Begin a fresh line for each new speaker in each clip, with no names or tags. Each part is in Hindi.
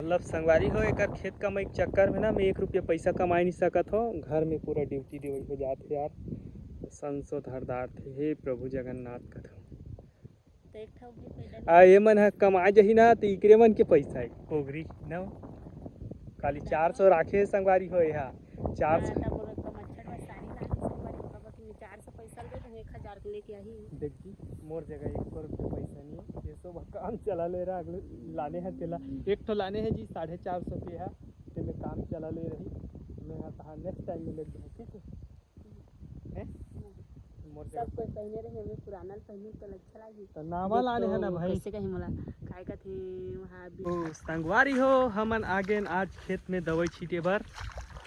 मतलब संगवारी हो एक खेत कमाई के चक्कर में ना मैं 1 रुपया पैसा कमा नहीं सकत हो। घर में पूरा ड्यूटी देवई हो जाते यार। संसो धरदार थे हे प्रभु जगन्नाथ कथो ये मन है कमा जही ना तो इकरे मन के पैसा है पोगरी न खाली 400 राखे संगवारी हो यहाँ 400 देखी मोर जगह 100 रुपये पैसा नहीं है ये सब काम चला ले रहा अगले लाने हैं तेला एक तो लाने हैं जी 450 के है ते में काम चला ले रही मैं यहाँ नेक्स्ट टाइम में लग जाऊँ ठीक है मोर
सब कोई पहने रहे हमें पुराना पहने तो अच्छा लगी
तो नामा लाने हैं ना भाई
कैसे कहीं मोला काय का थे वहां
ओ संगवारी हो हमन आगे आज खेत में दवाई छीटे बर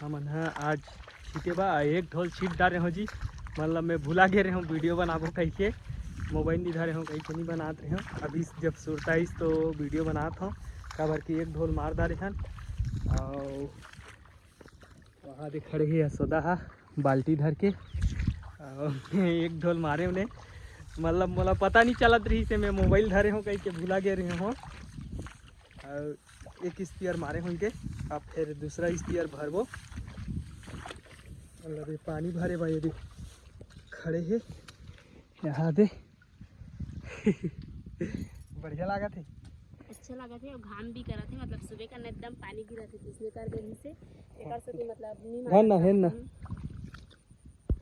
हमन है आज छीटे बा एक ढोल छीट डाले हो जी मतलब मैं भूला गए रहे हूँ वीडियो बनाबो कैसे मोबाइल नहीं धरे हूँ कैसे नहीं बनाते रहे हूँ अभी जब सुरताइस तो वीडियो बनाता हूँ काबर की एक ढोल मार डाले हन और वहाँ दे खड़े ही यशोदा हा बाल्टी धर के एक ढोल मारे उन्हें मतलब मोला पता नहीं चलत रही से मैं मोबाइल धरे हूँ कहीं के भूला गए रहे हूँ और एक स्पीयर मारे हुई के अब फिर दूसरा स्पीयर भरबो मतलब ये पानी भरे भाई अभी खड़े है यहाँ दे बढ़िया लगा थे
अच्छा लगा थे और घाम भी करा थे मतलब सुबह का एकदम पानी गिरा थे इसने कर देने से एकर से मतलब नहीं
है ना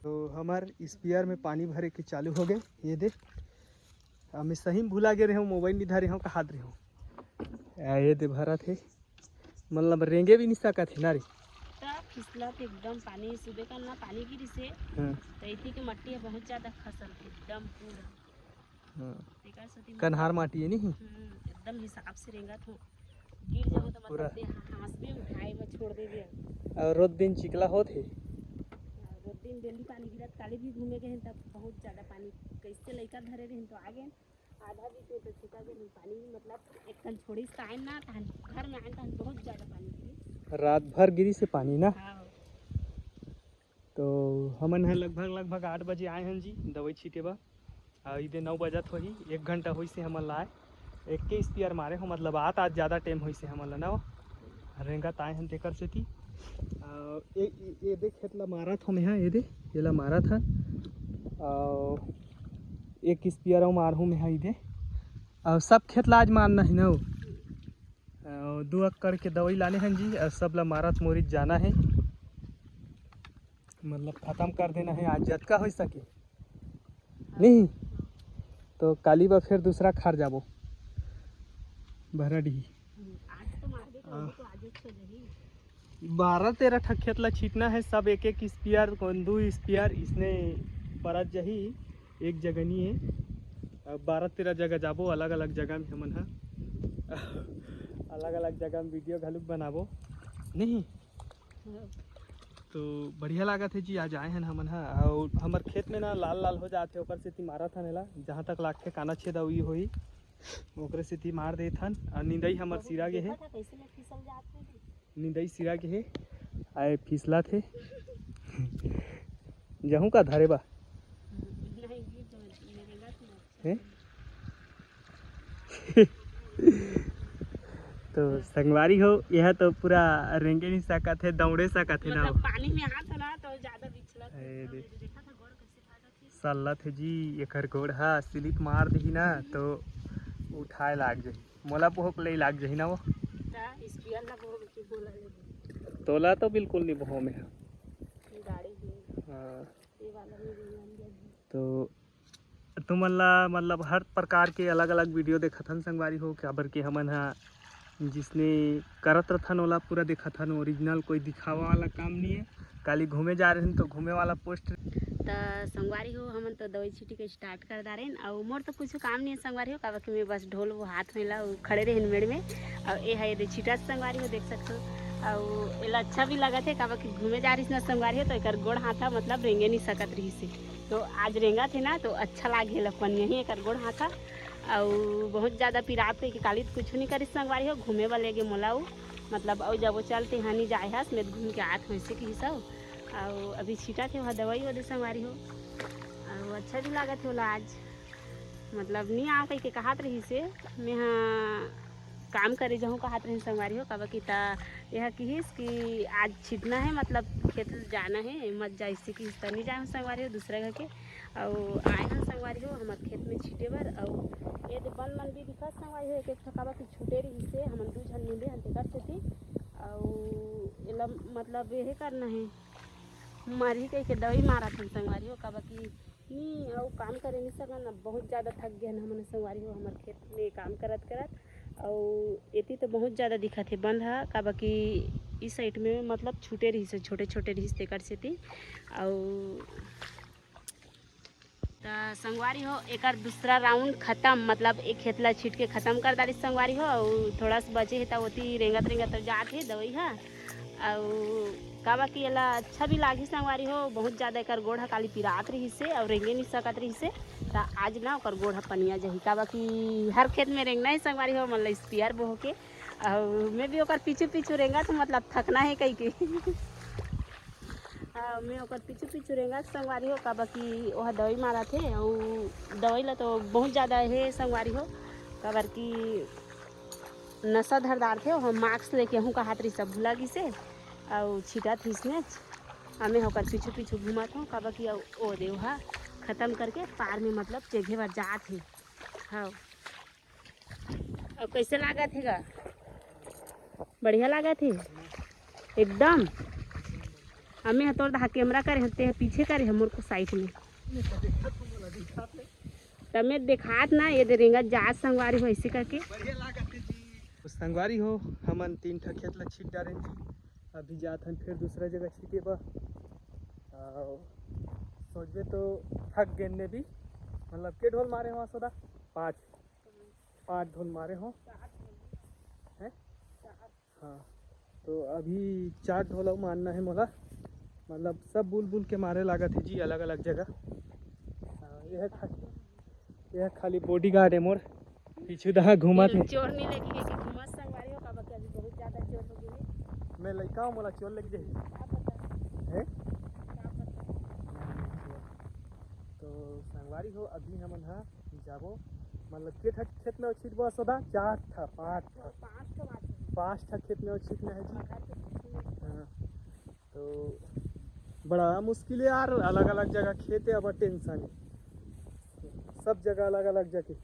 तो हमार स्पीयर में पानी भरे के चालू हो गए ये दे मैं सही भूला गए रहे हूँ मोबाइल नहीं धरे हूँ कहा रहे हूँ ये दे भरा थे मतलब रेंगे भी नहीं सका थे ना रे
फिसला थे एकदम पानी सुबह का ना पानी गिरी से तो इतनी की मट्टी है बहुत ज्यादा फसल थे एकदम पूरा
कन्हार माटी है नहीं
एकदम हिसाब से रेंगा था गिर जाओ तो मतलब हाथ भी उठाए में छोड़ दे दिया
और रोज दिन चिकला होते
रोज दिन डेली पानी गिरा काली भी घूमे गए तब बहुत ज्यादा पानी कैसे लइका धरे रहे तो आगे आधा भी तो छिका गए पानी मतलब एक कल छोड़ी से ना घर में आए बहुत ज्यादा पानी गिरी
रात भर गिरी से पानी ना तो हमन है लगभग 8 बजे आए हैं जी दवाई छीटे बा इधर 9 बजत हो ही 1 घंटा हुई से हमन लाए एक के स्पीयर मारे हो मतलब आज ज़्यादा टाइम हुई से हमन ला रेंगत आए हैं तेकर से थी ये देख खेतला मारा था मैं ये दे ये ला मारा था एक स्पीयर मार हूँ मैं इधे और सब खेतला आज मारना है ना 2 एकड़ के दवाई लाने हैं जी और सब ला मारत मोरित जाना है मतलब ख़त्म कर देना है आज जतका हो सके नहीं तो काली बा फिर दूसरा खार जाबो भरडी 12-13 ठक खेत ला छीटना है सब एक स्पीयर 2 स्पीयर इसने परत जही एक जगह नहीं है 12-13 जगह जाबो अलग अलग जगह में हमन है अलग अलग जगह में वीडियो घलुक बनाबो नहीं तो बढ़िया लगा थे जी आज आए हैं हमन हा और हमार खेत में ना लाल लाल हो जाते ओकर से ती मारा था नेला जहाँ तक लाखे काना छेद हुई होई ओकरे से ती मार दे थन और नींदई हमार सिरा के है नींदई सिरा के है आए फिसला थे जहूँ का धरे बा तो संगवारी हो यह तो पूरा रेंगे नहीं सका थे दौड़े सका थे ना
पानी में हाथ ना तो ज्यादा बिछला
सल्ला थे जी एकर गोड़ हा स्लिप मार दी ना तो उठाए लाग जाही मोला पोहक ले लाग जाही ना वो तोला तो बिल्कुल नहीं बहो में तो तुमन ला मतलब हर प्रकार के अलग अलग वीडियो देखथन संगवारी हो काबर के हमन हा जिसने करत रथन वाला पूरा देखथन ओरिजिनल कोई दिखावा वाला काम नहीं है काली घूमे जा रहे हैं तो घूमे वाला पोस्ट
तो संगवारी हो हमन तो दवाई छीटी के स्टार्ट कर दा रहे और मोर तो कुछ काम नहीं है संगवारी हो काबर कि मैं बस ढोल वो हाथ में ला खड़े रहे मेड़ में और ये है ये छीटा संगवारी हो देख सकते हो और एला अच्छा भी लगा थे काबर कि घूमे जा रही ना संगवारी हो तो एक गोड़ हाथा मतलब रेंगे नहीं सकत रही से तो आज रेंगा थे ना तो अच्छा लागे अपन यही एक गोड़ हाथा और बहुत ज़्यादा पिरात के काली कुछ नहीं करी संगवारी हो घूमे वाले गे मोला मतलब और जब वो चलते हानि जाए हस में घूम के आत वैसे के हिसाब और अभी छीटा थे वहाँ दवाई वाले संगवारी हो और अच्छा भी लगा थे आज मतलब नहीं आ कही के कहात रही से मैं हाँ काम करे जहूँ का हाथ रही संगवारी हो काबा की ता यह कहिस कि आज छिटना है मतलब खेत जाना है मत जा इससे कि नहीं जाए संगवारी हो दूसरा घर के और आए हैं संगवारी हो हमारे खेत में छिटे बर और ये बन मन भी दिखा संगवारी हो एक एक ठकाबा की छूटे रही से हम दू झन मिले हंते कर से और एला मतलब यही करना है मारी कह के दवाई मारा था संगवारी हो काबा की नहीं और काम करे नहीं सकन अब बहुत ज़्यादा थक गया हमने संगवारी हो हमारे खेत में काम करत करत और एती तो बहुत ज़्यादा दिखा थे बंद है काबा की इस साइड में मतलब छूटे रही से छोटे छोटे रही से कर से थी और संगवारी हो एक दूसरा राउंड ख़त्म मतलब एक खेतला छीट के ख़त्म कर डाली संगवारी हो और थोड़ा सा बचे है तो होती रेंगत रेंगत जात है दवाई है और काबा की एला अच्छा भी लागी संगवारी हो बहुत ज़्यादा एक गोढ़ा काली पिरात रही से और रेंगे नहीं सकत रही से तो आज ना और गोढ़ा पनिया जही काबा की हर खेत में रेंगना ही संगवारी हो मतलब स्पियर बो के और मैं भी ओकर पीछू पीछू रेंगा तो मतलब थकना है कहीं के मैं ओकर पीछू पीछू रेंगा संगवारी हो काबा की वह दवाई मारा थे और दवाई ला तो बहुत ज़्यादा है संगवारी हो काबर की नशा धरदार थे हम मास्क लेके हूँ का हाथ रही सब भुला गई से और छिटा थी इसने हमें होकर पीछू पीछू घुमा था काबा की ओ देवहा ख़त्म करके पार में मतलब जगह पर जात है हाँ और कैसे लगा थे बढ़िया लगा थे एकदम हमें हतोड़ दा कैमरा करे हते हैं पीछे करे हम को साइड में तमें देखात ना ये दे रेंगा जात संगवारी हो ऐसे करके
संगवारी हो हमन 3 ठा खेत ला छीट डारे जी अभी जात हन फिर दूसरा जगह छीटे बा सोचबे तो थक गेन ने भी मतलब के ढोल मारे हो सदा 5 ढोल मारे हो हैं हाँ तो अभी 4 ढोल मारना है मोला मतलब सब बुल बुल के मारे लागत है जी अलग अलग जगह यह खाली बॉडी गार्ड है मोर पीछे दहा घुमा थे
चोर नहीं लगी कि घुमा संगवारी हो काबा के अभी बहुत ज्यादा चोर हो गई
मैं लइका हूं मोला चोर लग जाई है तो संगवारी हो अभी हमन हा जाबो मतलब के खेत में छिटबो सदा 4 था 5 था खेत में छिटना है जी हाँ तो बड़ा मुश्किल है यार अलग अलग जगह खेत है अब टेंशन सब जगह अलग अलग जगह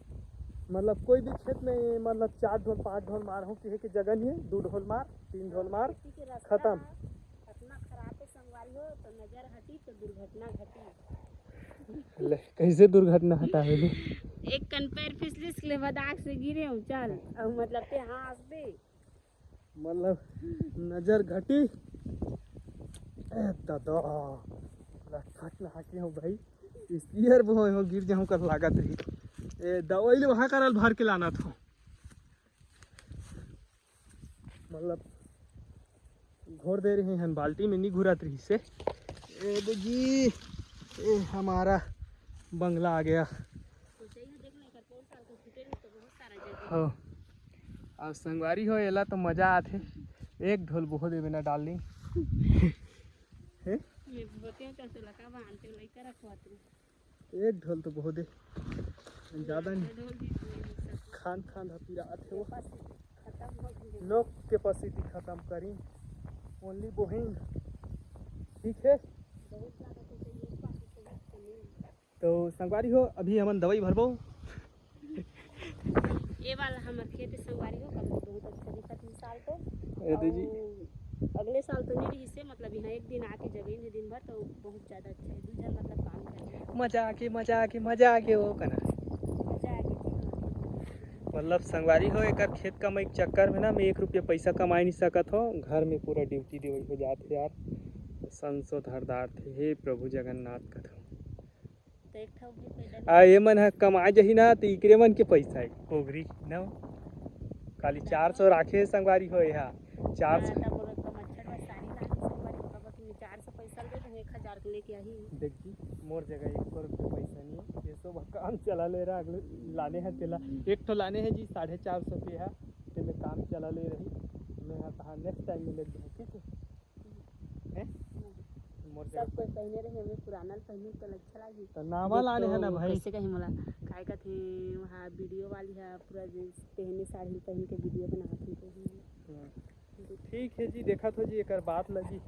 मतलब कोई भी खेत में मतलब 4 ढोल 5 ढोल मार हो कि जगह नहीं है 2 ढोल मार 3 ढोल मार खत्म
इतना खराब है संगवारी हो तो नजर हटी तो दुर्घटना घटी
ले कैसे दुर्घटना हटावे ले
एक कन पैर फिसलिस के बाद आग से गिरे हूँ चल और मतलब ते हंस दे
मतलब नजर घटी दादा लटफट ना के हो भाई स्पीयर वो हो गिर जाऊं कर लागत रही दवाई वहाँ करल भर के लाना था मतलब घोर दे रहे हैं बाल्टी में नहीं घुरात रही से जी हमारा बंगला आ गया हाँ अब संगवारी हो एला तो मजा आते एक ढोल बहुत दे बिना डाल ली एक ढोल तो बहुत है ज़्यादा नहीं खान हपीरात है वो नो कैपेसिटी ख़त्म करी ओनली बोहिंग ठीक है तो संगवारी हो अभी हमन दवाई भरबो
ये वाला हमारे खेत संगवारी हो कब बहुत अच्छा दिखा 3 साल तो
जी
अगले साल तो नहीं रही से मतलब यहाँ एक दिन आके जगह है दिन भर तो बहुत ज़्यादा अच्छा है दूसरा मतलब काम कर
मजा आके वो कना मतलब संगवारी हो एक खेत का मैं एक चक्कर में ना मैं 1 रुपया पैसा कमा नहीं सकत हो घर में पूरा ड्यूटी देवई हो जाते यार संसो धरदार थे हे प्रभु जगन्नाथ कथा आ ये मन कमा जही ना तो इकरे मन के पैसा है ओगरी ना खाली 400 राखे संगवारी हो यहाँ 400 देख जी मोर जगह 100 रुपये पैसा नहीं है ये सब काम चला ले रहा अगले लाने हैं तेला एक तो लाने हैं जी 450 पे है तो मैं काम चला ले रही मैं कहा नेक्स्ट टाइम में लग जाऊँ ठीक है मोर
सब
जगह
कोई पहने रहे हमें पुराना पहने तो अच्छा लगी
तो नावा लाने है ना भाई।
कैसे कहीं मला काय का थे वहाँ वीडियो वाली है पूरा पहने साड़ी पहन के वीडियो बना थी।
ठीक है जी, देखा तो जी एक बात लगी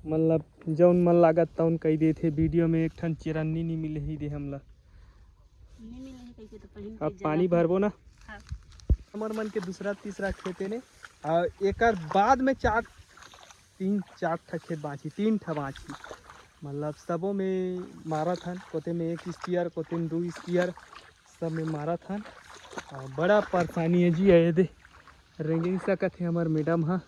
मतलब जौन मन लागत तौन कही दे थे वीडियो में एक ठन चिरन्नी नहीं मिले ही दे हमला
नहीं मिले है कैसे तो पहन
अब पानी भरबो ना
हाँ।
हमर मन के दूसरा तीसरा खेते ने और एक बाद में 3-4 ठा खेत बाँची 3 ठा बाँची मतलब सबों में मारा था कोते में 1 स्पीयर कोते में 2 स्पीयर सब में मारा था और बड़ा परेशानी है जी ये दे रेंगे सकत है हमार मैडम हाँ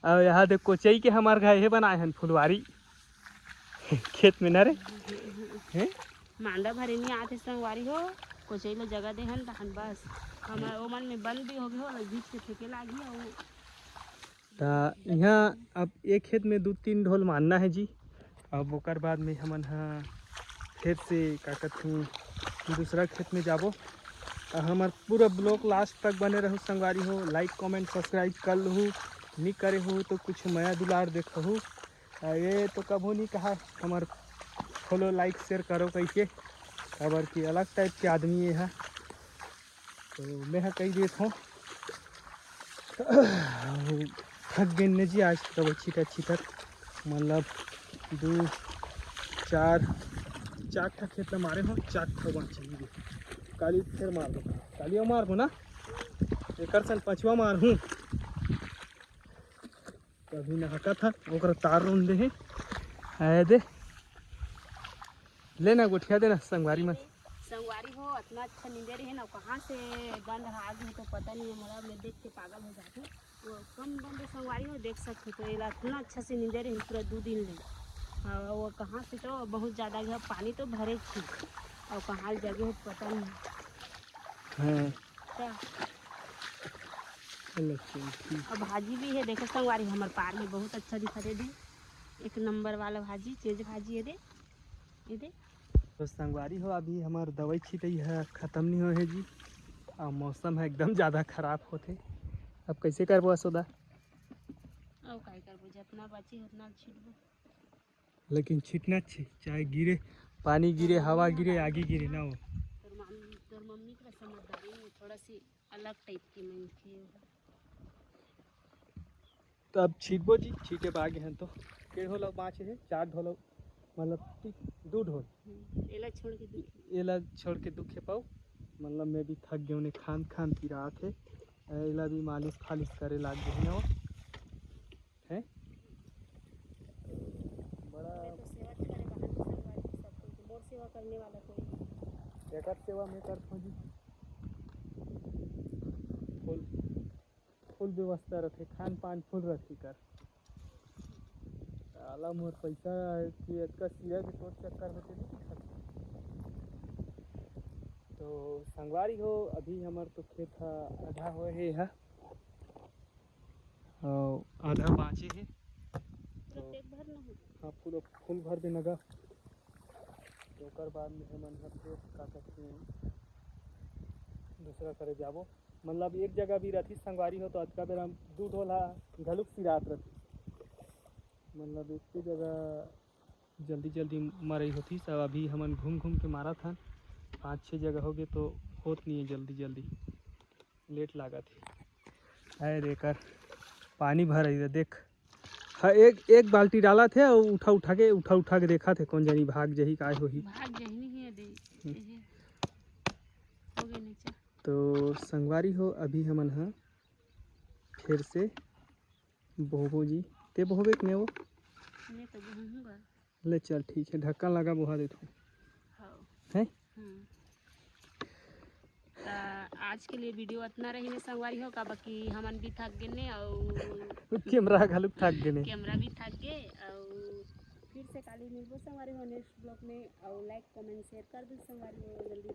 और यहाँ दे कोचई के हमार घर ये बनाए हैं फुलवारी खेत में न रे हैं
मांडा भरे नहीं आते संगवारी हो कोचई लो जगह दे हन तहन बस हमार ओ मन में बंद भी हो गए हो बीच के फेंके लागी और
तो यहाँ अब एक खेत में 2-3 ढोल मारना है जी। अब ओकर बाद में हमन हाँ फिर से का कहते हैं दूसरा खेत में जाबो। हमार पूरा ब्लॉग लास्ट तक बने रहो संगवारी हो, लाइक कमेंट सब्सक्राइब कर लूँ नहीं करे हो तो कुछ माया दुलार देखो ये तो कभू नहीं कहा हमार फॉलो लाइक शेयर करो कैसे खबर की अलग टाइप के आदमी है तो मैं कही देता हूँ थक गए ने जी आज तो छिटक मतलब 2-4 ठा खेत में मारे हो 4 ठा बाँची काली फिर मार दो कालियो मार दो ना एक सन 5वां मार हूँ कभी नहका था ओकर तार रोन दे है दे लेना गुठिया देना संगवारी में
संगवारी हो इतना अच्छा नींदे रहे ना कहाँ से बंद आ गई तो पता नहीं हमारा मैं देख के पागल हो जाती वो कम बंद संगवारी हो देख सकते तो ये इतना अच्छा से नींदे रहे पूरा 2 दिन ले और वो कहाँ से तो बहुत ज़्यादा गया पानी तो भरे थी और कहाँ जगह हो पता नहीं
हाँ
क्या
चलो ठीक
और भाजी भी है देखो संगवारी हमारे पार में बहुत अच्छा दिखा दे एक नंबर वाला भाजी चेज भाजी है दे
तो संगवारी हो अभी हमार दवाई छिटई है ख़त्म नहीं हो है जी और मौसम है एकदम ज़्यादा ख़राब होते अब कैसे करबो सोदा
और काय करबो जितना बची उतना छिटबो
लेकिन छिटना चाहिए चाहे गिरे पानी गिरे हवा गिरे आगे गिरे ना हो
तोर मम्मी के समझदारी में थोड़ा सी अलग टाइप की मन थी
तो अब छिटबो जी छीटे बागे हैं तो के ढोल बाँचे है 4 ढोल मतलब 2 ढोल
एला छोड़ के
एला छोड़ के दुखे पाओ मतलब मैं भी थक गया उन्हें खान पी रहा थे एला भी मालिश फालिश करे लाग गए ना वो है बड़ा
तो सेवा करे बाहर की संगवारी सब कोई मोर सेवा करने वाला कोई
एक सेवा में करता हूँ जी फुल व्यवस्था रखे खान पान फुल रखी कर आला मोर पैसा कि इतना सिया के तोर चक्कर होते नहीं तो संगवारी हो अभी हमार तो खेत आधा हो है और आधा बाँचे है
पूरा पेट भर ना हो
हाँ फुल भर भी नगा तो ओकर बाद में हमन फिर का कहते हैं दूसरा करे जाबो मतलब एक जगह भी रही संगवारी हो तो अतका बेर हम 2 ढोला घलुक सिरात रही मतलब एक जगह जल्दी मरई होती सब अभी हमन घूम के मारा था 5-6 जगह हो गए तो होत नहीं है जल्दी लेट लागत है देकर पानी भर रही देख हाँ एक बाल्टी डाला थे और उठा के देखा थे कौन जानी भाग जही काय हो ही
भाग जही है दे हो गए नीचे
तो संगवारी हो अभी हमन हाँ फिर से बोहबो जी ते बोहबे कि नहीं वो
मैं तो बोहूँगा
ले चल ठीक है ढक्कन लगा बोहा देता
हाँ
है
आज के लिए वीडियो इतना रही ने संगवारी हो का बाकी हमन भी थक गए ने और
कैमरा घलुक थक गए
कैमरा भी थक गए और फिर से काली मिलबो संगवारी हो नेक्स्ट ब्लॉग में और लाइक कमेंट शेयर कर दो संगवारी हो जल्दी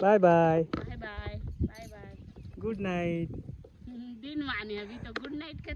bye bye
bye bye
good night
दिन माने अभी तो गुड नाइट का